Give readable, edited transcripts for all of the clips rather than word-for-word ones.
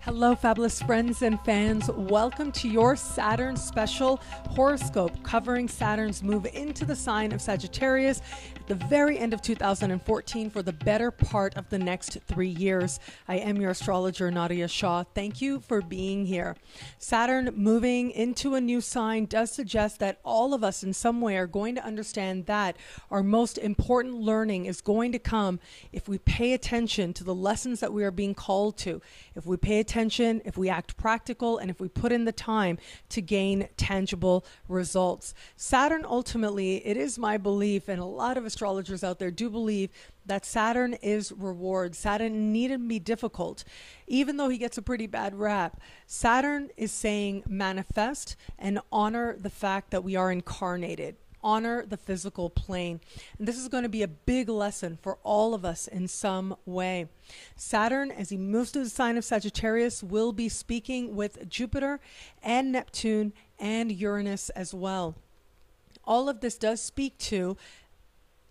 Hello, fabulous friends and fans. Welcome to your Saturn special horoscope covering Saturn's move into the sign of Sagittarius at the very end of 2014 for the better part of the next 3 years. I am your astrologer, Nadiya Shah. Thank you for being here. Saturn moving into a new sign does suggest that all of us in some way are going to understand that our most important learning is going to come if we pay attention to the lessons that we are being called to, if we pay attention, if we act practical, and if we put in the time to gain tangible results. Saturn, ultimately, it is my belief, and a lot of astrologers out there do believe, that Saturn is reward. Saturn needn't be difficult. Even though he gets a pretty bad rap, Saturn is saying manifest and honor the fact that we are incarnated. Honor the physical plane. And this is going to be a big lesson for all of us in some way. Saturn, as he moves to the sign of Sagittarius, will be speaking with Jupiter and Neptune and Uranus as well. All of this does speak to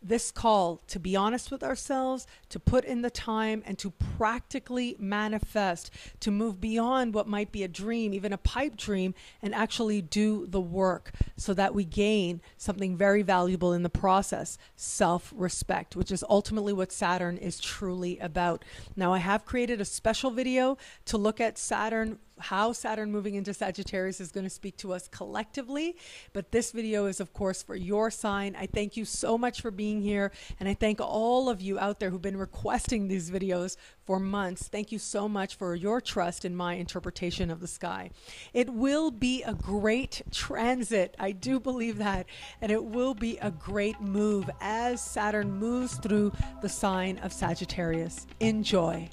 this call to be honest with ourselves, to put in the time, and to practically manifest, to move beyond what might be a dream, even a pipe dream, and actually do the work so that we gain something very valuable in the process, self-respect, which is ultimately what Saturn is truly about. Now, I have created a special video to look at Saturn, how Saturn moving into Sagittarius is going to speak to us collectively. But this video is, of course, for your sign. I thank you so much for being here. And I thank all of you out there who've been requesting these videos for months. Thank you so much for your trust in my interpretation of the sky. It will be a great transit. I do believe that. And it will be a great move as Saturn moves through the sign of Sagittarius. Enjoy.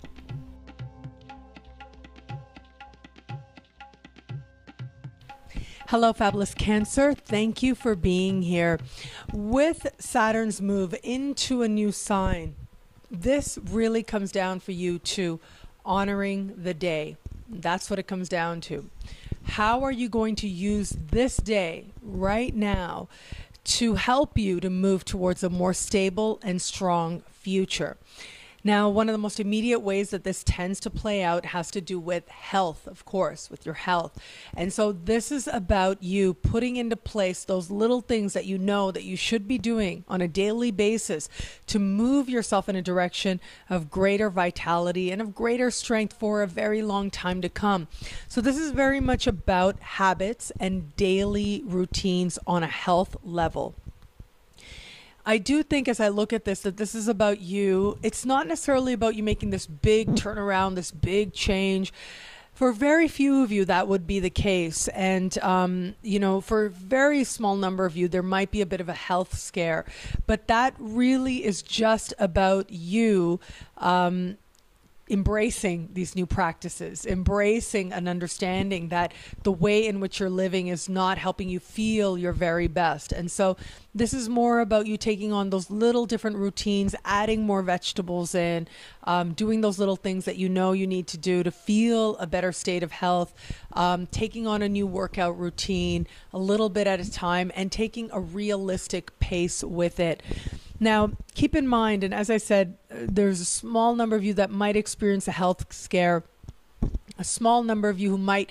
Hello, fabulous Cancer. Thank you for being here. With Saturn's move into a new sign, this really comes down for you to honoring the day. That's what it comes down to. How are you going to use this day right now to help you to move towards a more stable and strong future? Now, one of the most immediate ways that this tends to play out has to do with health, of course, with your health. And so this is about you putting into place those little things that you know that you should be doing on a daily basis to move yourself in a direction of greater vitality and of greater strength for a very long time to come. So this is very much about habits and daily routines on a health level. I do think as I look at this, that this is about you. It's not necessarily about you making this big turnaround, this big change. For very few of you, that would be the case. And, for a very small number of you, there might be a bit of a health scare. But that really is just about you embracing these new practices, embracing an understanding that the way in which you're living is not helping you feel your very best. And so this is more about you taking on those little different routines, adding more vegetables in, doing those little things that you know you need to do to feel a better state of health, taking on a new workout routine a little bit at a time, and taking a realistic pace with it. Now, keep in mind, and as I said, there's a small number of you that might experience a health scare, a small number of you who might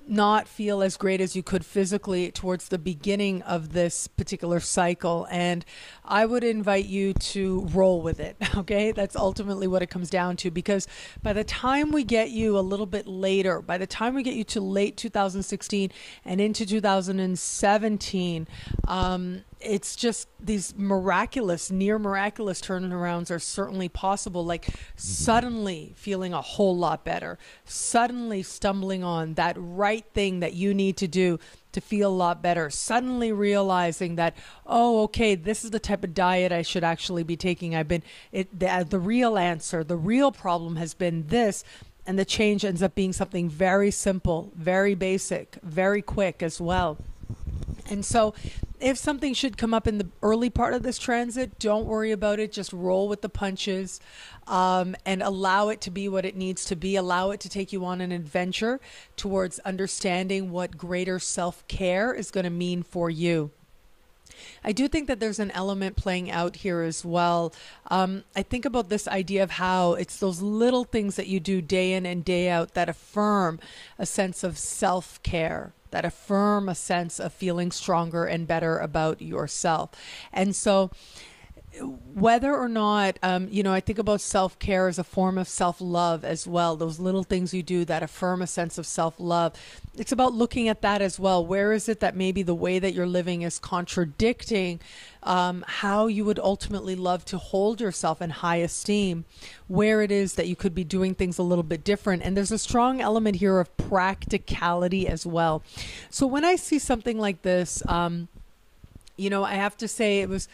not feel as great as you could physically towards the beginning of this particular cycle. And I would invite you to roll with it, okay? That's ultimately what it comes down to, because by the time we get you a little bit later, by the time we get you to late 2016 and into 2017, it's just these miraculous, near miraculous turnarounds are certainly possible, like suddenly feeling a whole lot better, suddenly stumbling on that right thing that you need to do to feel a lot better, suddenly realizing that, oh, okay, this is the type of diet I should actually be taking. The real answer, the real problem has been this, and the change ends up being something very simple, very basic, very quick as well. And so if something should come up in the early part of this transit, don't worry about it. Just roll with the punches and allow it to be what it needs to be. Allow it to take you on an adventure towards understanding what greater self-care is going to mean for you. I do think that there's an element playing out here as well. I think about this idea of how it's those little things that you do day in and day out that affirm a sense of self-care, that affirm a sense of feeling stronger and better about yourself. And so whether or not, I think about self-care as a form of self-love as well. Those little things you do that affirm a sense of self-love. It's about looking at that as well. Where is it that maybe the way that you're living is contradicting how you would ultimately love to hold yourself in high esteem, where it is that you could be doing things a little bit different. And there's a strong element here of practicality as well. So when I see something like this, I have to say it was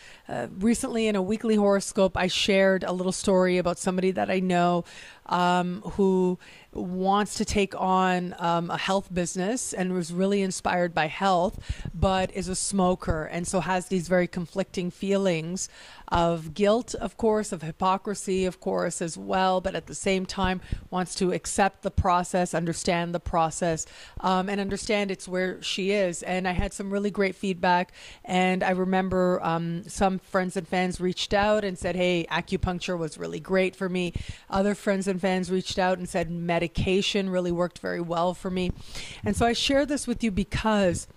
recently in a weekly horoscope, I shared a little story about somebody that I know who wants to take on a health business and was really inspired by health, but is a smoker, and so has these very conflicting feelings of guilt, of course, of hypocrisy, of course, as well, but at the same time wants to accept the process, understand the process, and understand it's where she is. And I had some really great feedback, and I remember some friends and fans reached out and said, hey, acupuncture was really great for me. Other friends and fans reached out and said medication really worked very well for me. And so I share this with you because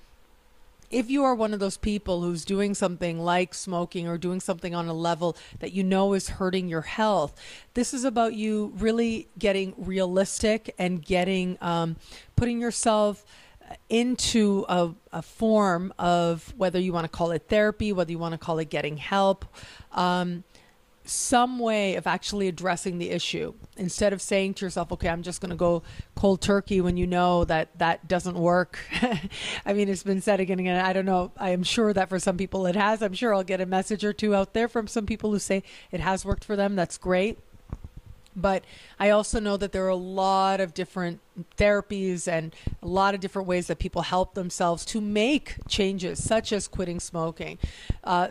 if you are one of those people who's doing something like smoking or doing something on a level that you know is hurting your health, this is about you really getting realistic and getting putting yourself into a form of, whether you want to call it therapy, whether you want to call it getting help, some way of actually addressing the issue, instead of saying to yourself, okay, I'm just going to go cold turkey, when you know that that doesn't work. I mean, it's been said again and again. I don't know. I am sure that for some people it has. I'm sure I'll get a message or two out there from some people who say it has worked for them. That's great. But I also know that there are a lot of different therapies and a lot of different ways that people help themselves to make changes, such as quitting smoking,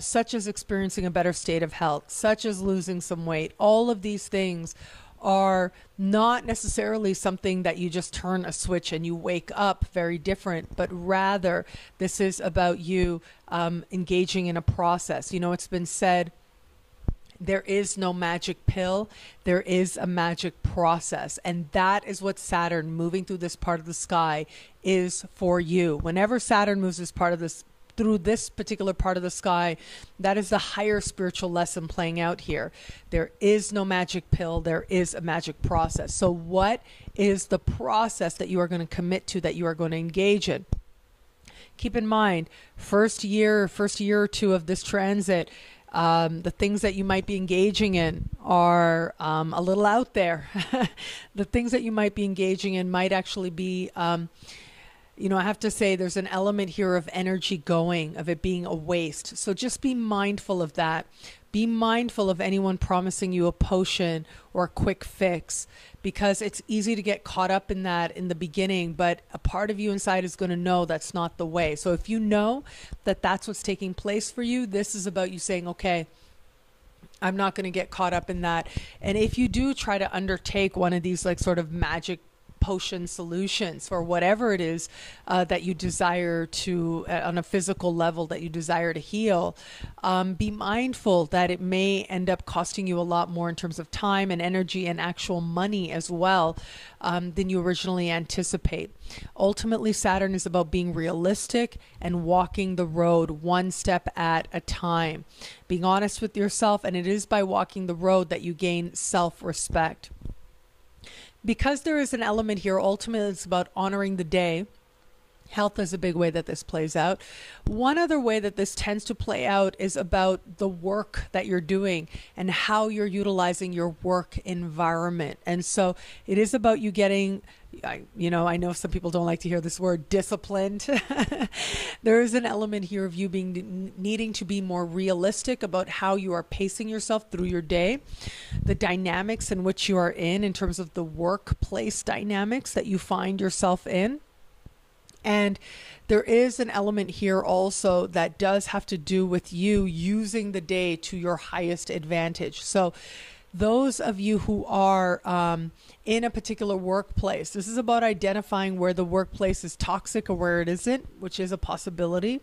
such as experiencing a better state of health, such as losing some weight. All of these things are not necessarily something that you just turn a switch and you wake up very different, but rather this is about you engaging in a process. You know, it's been said, there is no magic pill. There is a magic process. And that is what Saturn moving through this part of the sky is for you. Whenever Saturn moves through this particular part of the sky, that is the higher spiritual lesson playing out here. There is no magic pill. There is a magic process. So what is the process that you are going to commit to, that you are going to engage in? Keep in mind, first year or two of this transit, the things that you might be engaging in are a little out there. The things that you might be engaging in might actually be, I have to say there's an element here of energy going, of it being a waste. So just be mindful of that. Be mindful of anyone promising you a potion or a quick fix, because it's easy to get caught up in that in the beginning, but a part of you inside is going to know that's not the way. So if you know that that's what's taking place for you, this is about you saying, okay, I'm not going to get caught up in that. And if you do try to undertake one of these like sort of magic potion solutions for whatever it is that you desire to, on a physical level, that you desire to heal, be mindful that it may end up costing you a lot more in terms of time and energy and actual money as well than you originally anticipate. Ultimately, Saturn is about being realistic and walking the road one step at a time, being honest with yourself, and it is by walking the road that you gain self-respect. Because there is an element here, ultimately it's about honoring the day. Health is a big way that this plays out. One other way that this tends to play out is about the work that you're doing and how you're utilizing your work environment. And so it is about you getting, I know some people don't like to hear this word, disciplined. There is an element here of you needing to be more realistic about how you are pacing yourself through your day, the dynamics in which you are in terms of the workplace dynamics that you find yourself in. And there is an element here also that does have to do with you using the day to your highest advantage. So those of you who are in a particular workplace, this is about identifying where the workplace is toxic or where it isn't, which is a possibility.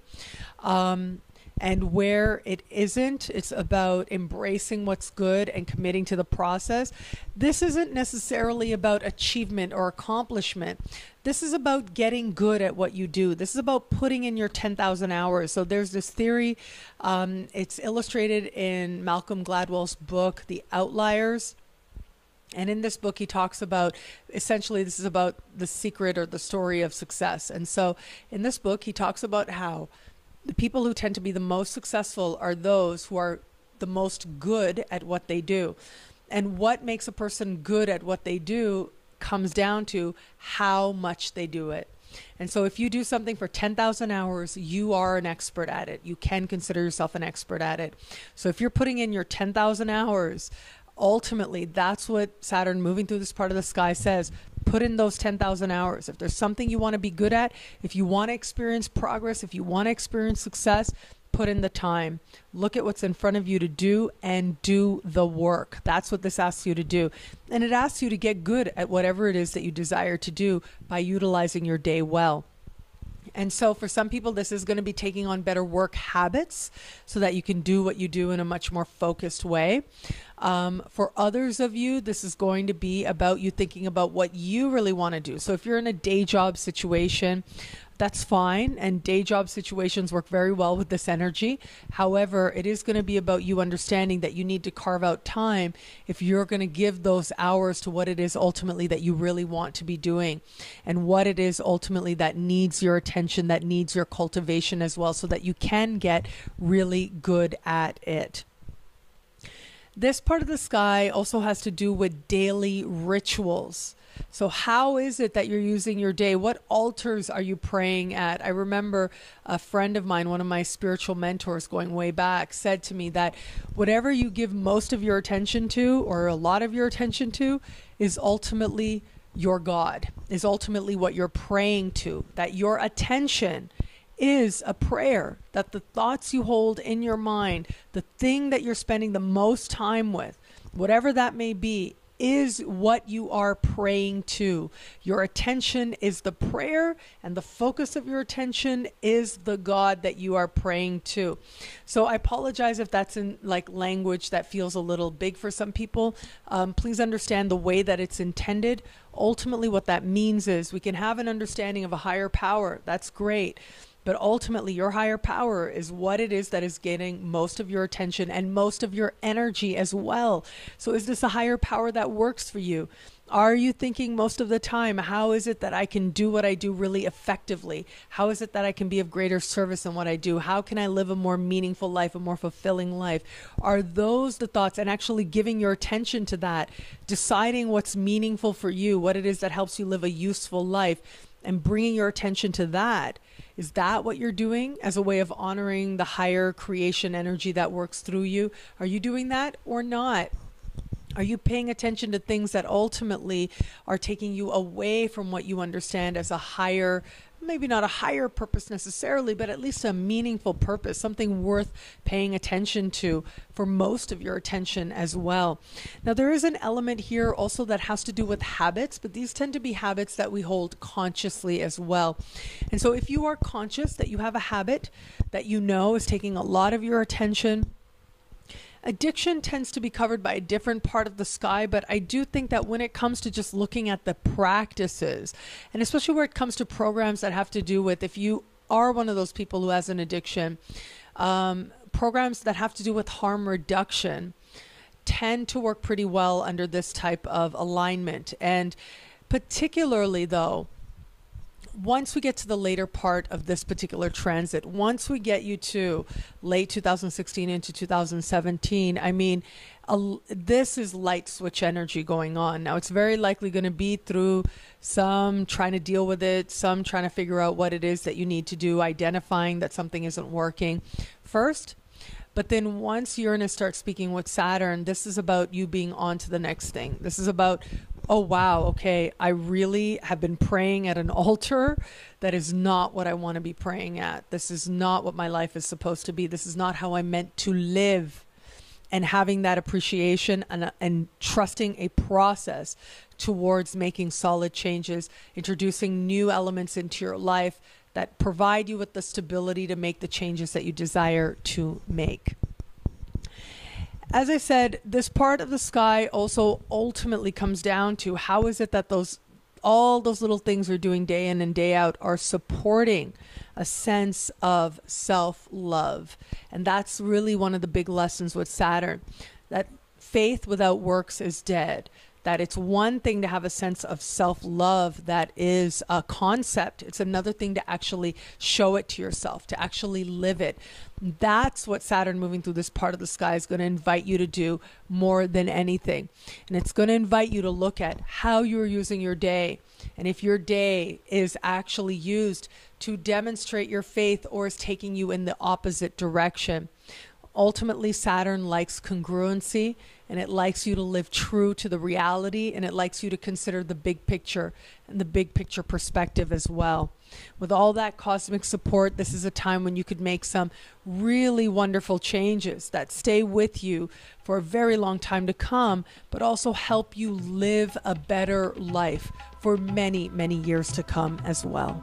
And where it isn't, it's about embracing what's good and committing to the process. This isn't necessarily about achievement or accomplishment. This is about getting good at what you do. This is about putting in your 10,000 hours. So there's this theory. It's illustrated in Malcolm Gladwell's book, The Outliers. And in this book, he talks about, essentially, this is about the secret or the story of success. And so in this book, he talks about how the people who tend to be the most successful are those who are the most good at what they do. And what makes a person good at what they do comes down to how much they do it. And so if you do something for 10,000 hours, you are an expert at it. You can consider yourself an expert at it. So if you're putting in your 10,000 hours, ultimately, that's what Saturn moving through this part of the sky says. Put in those 10,000 hours. If there's something you want to be good at, if you want to experience progress, if you want to experience success, put in the time. Look at what's in front of you to do and do the work. That's what this asks you to do. And it asks you to get good at whatever it is that you desire to do by utilizing your day well. And so for some people, this is going to be taking on better work habits so that you can do what you do in a much more focused way. For others of you, this is going to be about you thinking about what you really want to do. So if you're in a day job situation, that's fine. And day job situations work very well with this energy. However, it is going to be about you understanding that you need to carve out time if you're going to give those hours to what it is ultimately that you really want to be doing and what it is ultimately that needs your attention, that needs your cultivation as well, so that you can get really good at it. This part of the sky also has to do with daily rituals. So how is it that you're using your day? What altars are you praying at? I remember a friend of mine, one of my spiritual mentors going way back, said to me that whatever you give most of your attention to or a lot of your attention to is ultimately your God, is ultimately what you're praying to, that your attention is a prayer, that the thoughts you hold in your mind, the thing that you're spending the most time with, whatever that may be, is what you are praying to. Your attention is the prayer, and the focus of your attention is the God that you are praying to. So I apologize if that's in like language that feels a little big for some people. Please understand the way that it's intended. Ultimately, what that means is we can have an understanding of a higher power. That's great. But ultimately, your higher power is what it is that is getting most of your attention and most of your energy as well. So is this a higher power that works for you? Are you thinking most of the time, how is it that I can do what I do really effectively? How is it that I can be of greater service in what I do? How can I live a more meaningful life, a more fulfilling life? Are those the thoughts? And actually giving your attention to that, deciding what's meaningful for you, what it is that helps you live a useful life, and bringing your attention to that. Is that what you're doing as a way of honoring the higher creation energy that works through you? Are you doing that or not? Are you paying attention to things that ultimately are taking you away from what you understand as a higher, maybe not a higher purpose necessarily, but at least a meaningful purpose, something worth paying attention to for most of your attention as well? Now, there is an element here also that has to do with habits, but these tend to be habits that we hold consciously as well. And so if you are conscious that you have a habit that you know is taking a lot of your attention, addiction tends to be covered by a different part of the sky, but I do think that when it comes to just looking at the practices, and especially where it comes to programs that have to do with, if you are one of those people who has an addiction, programs that have to do with harm reduction tend to work pretty well under this type of alignment. And particularly though, once we get to the later part of this particular transit, once we get you to late 2016 into 2017, I mean, this is light switch energy going on. Now, it's very likely going to be through some trying to deal with it, some trying to figure out what it is that you need to do, identifying that something isn't working first. But then once Uranus starts speaking with Saturn, this is about you being on to the next thing. This is about, oh, wow, okay, I really have been praying at an altar that is not what I want to be praying at. This is not what my life is supposed to be. This is not how I'm meant to live. And having that appreciation and trusting a process towards making solid changes, introducing new elements into your life that provide you with the stability to make the changes that you desire to make. As I said, this part of the sky also ultimately comes down to how is it that all those little things we're doing day in and day out are supporting a sense of self-love. And that's really one of the big lessons with Saturn, that faith without works is dead. That it's one thing to have a sense of self-love that is a concept. It's another thing to actually show it to yourself, to actually live it. That's what Saturn moving through this part of the sky is going to invite you to do more than anything. And it's going to invite you to look at how you're using your day. And if your day is actually used to demonstrate your faith or is taking you in the opposite direction. Ultimately, Saturn likes congruency, and it likes you to live true to the reality, and it likes you to consider the big picture and the big picture perspective as well. With all that cosmic support, this is a time when you could make some really wonderful changes that stay with you for a very long time to come, but also help you live a better life for many, many years to come as well.